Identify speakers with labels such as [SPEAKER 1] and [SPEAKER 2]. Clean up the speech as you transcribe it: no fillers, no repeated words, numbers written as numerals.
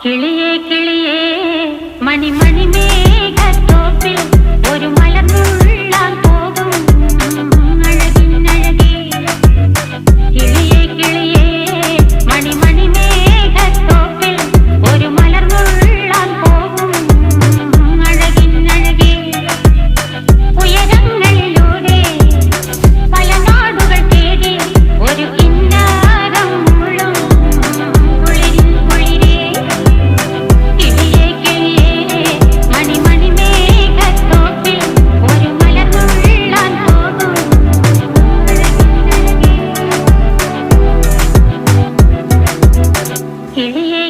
[SPEAKER 1] കിളിയേ കിളിയേ മണിമണി മേഘത്തോപ്പിൽ ഒരു മലർന്നുള്ളാൻ പോകും അഴകിനഴകേ. കിളിയേ കിളിയേ മണിമണി മേഘത്തോപ്പിൽ ഒരു മലർന്നുള്ളാൻ പോകും അഴകിനഴകേ. ഉയരങ്ങളിലൂടെ പല നാടുകൾ തേടി ഒരു കിന്നാരം മുള്ളും കുളിരിൻ കുളിരേ. കിളിയേ കിളിയേ മണിമണി മേഘത്തോപ്പിൽ ഒരു മലർന്നുള്ളാൻ പോകും അഴകിനഴകേ. കിളിയേ